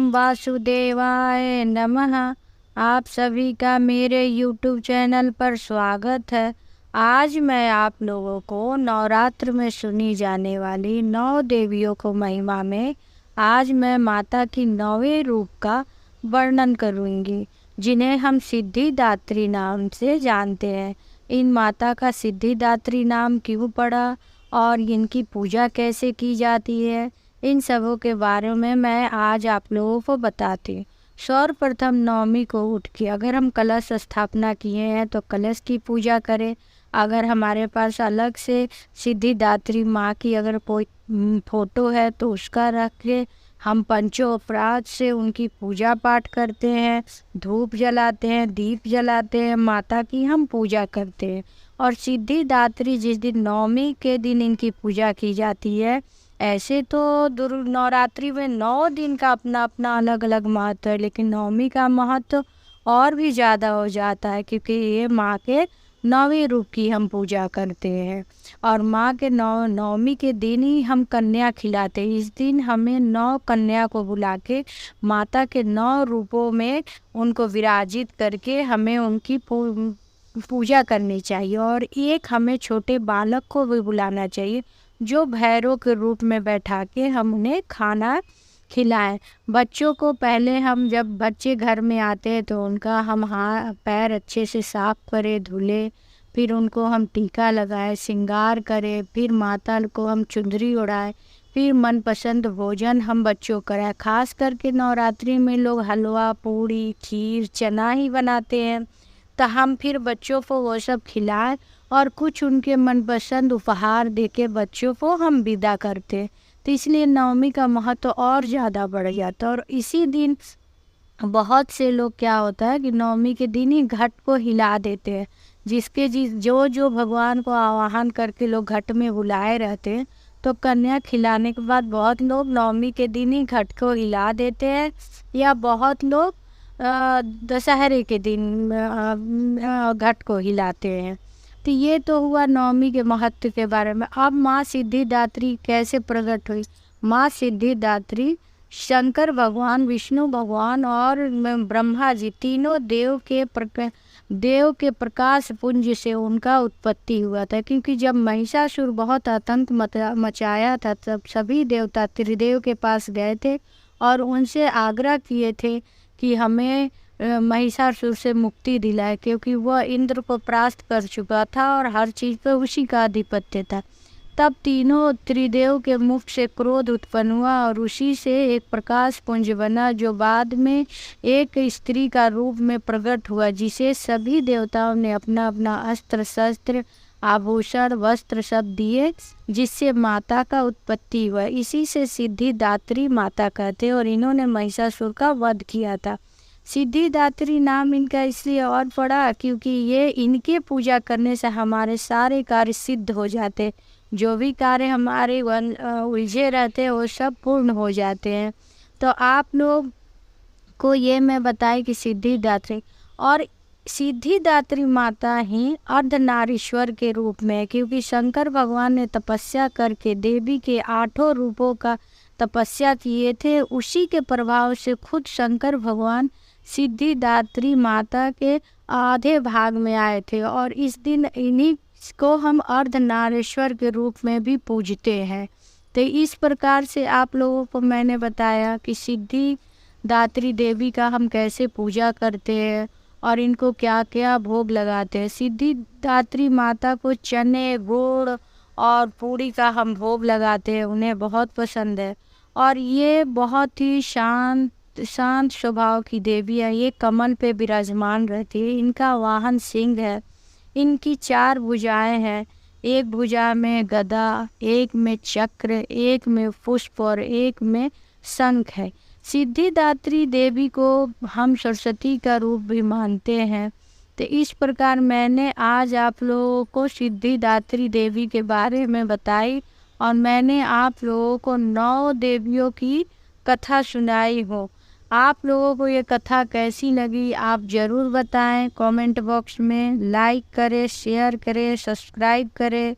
ओम वासुदेवाय नमः। आप सभी का मेरे YouTube चैनल पर स्वागत है। आज मैं आप लोगों को नवरात्र में सुनी जाने वाली 9 देवियों को महिमा में आज मैं माता की 9वें रूप का वर्णन करूंगी, जिन्हें हम सिद्धिदात्री नाम से जानते हैं। इन माता का सिद्धिदात्री नाम क्यों पड़ा और इनकी पूजा कैसे की जाती है, इन सबों के बारे में मैं आज आप लोगों को बताती हूँ। सर्वप्रथम नवमी को उठ के अगर हम कलश स्थापना किए हैं तो कलश की पूजा करें। अगर हमारे पास अलग से सिद्धिदात्री माँ की अगर कोई फोटो है तो उसका रख के हम पंचोपचार से उनकी पूजा पाठ करते हैं, धूप जलाते हैं, दीप जलाते हैं, माता की हम पूजा करते हैं। और सिद्धिदात्री जिस दिन नवमी के दिन इनकी पूजा की जाती है, ऐसे तो नवरात्रि में 9 दिन का अपना अपना अलग अलग महत्व है, लेकिन नवमी का महत्व और भी ज़्यादा हो जाता है क्योंकि ये माँ के 9वें रूप की हम पूजा करते हैं। और माँ के नवमी के दिन ही हम कन्या खिलाते हैं। इस दिन हमें 9 कन्या को बुला के माता के 9 रूपों में उनको विराजित करके हमें उनकी पूजा करनी चाहिए। और एक हमें छोटे बालक को भी बुलाना चाहिए जो भैरव के रूप में बैठा के हम उन्हें खाना खिलाएं। बच्चों को पहले हम जब बच्चे घर में आते हैं तो उनका हम हाथ पैर अच्छे से साफ करें, धुले, फिर उनको हम टीका लगाएं, श्रृंगार करें, फिर माता को हम चुंदरी ओढ़ाएं, फिर मनपसंद भोजन हम बच्चों को कराएं। खास करके नवरात्रि में लोग हलवा, पूड़ी, खीर, चना ही बनाते हैं, तो हम फिर बच्चों को वो सब खिलाएं और कुछ उनके मनपसंद उपहार देके बच्चों को हम विदा करते। तो इसलिए नवमी का महत्व और ज़्यादा बढ़ जाता है। और इसी दिन बहुत से लोग क्या होता है कि नवमी के दिन ही घट को हिला देते हैं, जिसके जो भगवान को आवाहन करके लोग घट में बुलाए रहते हैं। तो कन्या खिलाने के बाद बहुत लोग नवमी के दिन ही घट को हिला देते हैं, या बहुत लोग दशहरे के दिन घट को हिलाते हैं। तो ये तो हुआ नवमी के महत्व के बारे में। अब माँ सिद्धिदात्री कैसे प्रकट हुई? माँ सिद्धिदात्री शंकर भगवान, विष्णु भगवान और ब्रह्मा जी तीनों देव के प्रकाश पुंज से उनका उत्पत्ति हुआ था। क्योंकि जब महिषासुर बहुत आतंक मचाया था तब सभी देवता त्रिदेव के पास गए थे और उनसे आग्रह किए थे कि हमें महिषासुर से मुक्ति दिलाए, क्योंकि वह इंद्र को परास्त कर चुका था और हर चीज़ पर उसी का आधिपत्य था। तब तीनों त्रिदेव के मुख से क्रोध उत्पन्न हुआ और उसी से एक प्रकाश पुंज बना जो बाद में एक स्त्री का रूप में प्रकट हुआ, जिसे सभी देवताओं ने अपना अपना अस्त्र शस्त्र, आभूषण, वस्त्र सब दिए, जिससे माता का उत्पत्ति हुआ। इसी से सिद्धिदात्री माता कहते और इन्होंने महिषासुर का वध किया था। सिद्धिदात्री नाम इनका इसलिए और पड़ा क्योंकि ये इनके पूजा करने से हमारे सारे कार्य सिद्ध हो जाते। जो भी कार्य हमारे उलझे रहते हैं वो सब पूर्ण हो जाते हैं। तो आप लोग को ये मैं बताई कि सिद्धिदात्री माता ही अर्धनारीश्वर के रूप में, क्योंकि शंकर भगवान ने तपस्या करके देवी के 8 रूपों का तपस्या किए थे। उसी के प्रभाव से खुद शंकर भगवान सिद्धिदात्री माता के आधे भाग में आए थे और इस दिन इन्हीं को हम अर्धनारीश्वर के रूप में भी पूजते हैं। तो इस प्रकार से आप लोगों को मैंने बताया कि सिद्धिदात्री देवी का हम कैसे पूजा करते हैं और इनको क्या क्या भोग लगाते हैं। सिद्धिदात्री माता को चने, गुड़ और पूड़ी का हम भोग लगाते हैं, उन्हें बहुत पसंद है। और ये बहुत ही शांत स्वभाव की देवी है। ये कमल पे विराजमान रहती है। इनका वाहन सिंह है। इनकी 4 भुजाएं हैं। एक भुजा में गदा, एक में चक्र, एक में पुष्प और एक में शंख है। सिद्धिदात्री देवी को हम सरस्वती का रूप भी मानते हैं। तो इस प्रकार मैंने आज आप लोगों को सिद्धिदात्री देवी के बारे में बताई और मैंने आप लोगों को 9 देवियों की कथा सुनाई हो। आप लोगों को ये कथा कैसी लगी आप ज़रूर बताएं कमेंट बॉक्स में। लाइक करें, शेयर करें, सब्सक्राइब करें।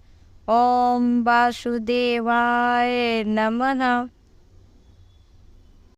ओम वासुदेवाय नमः।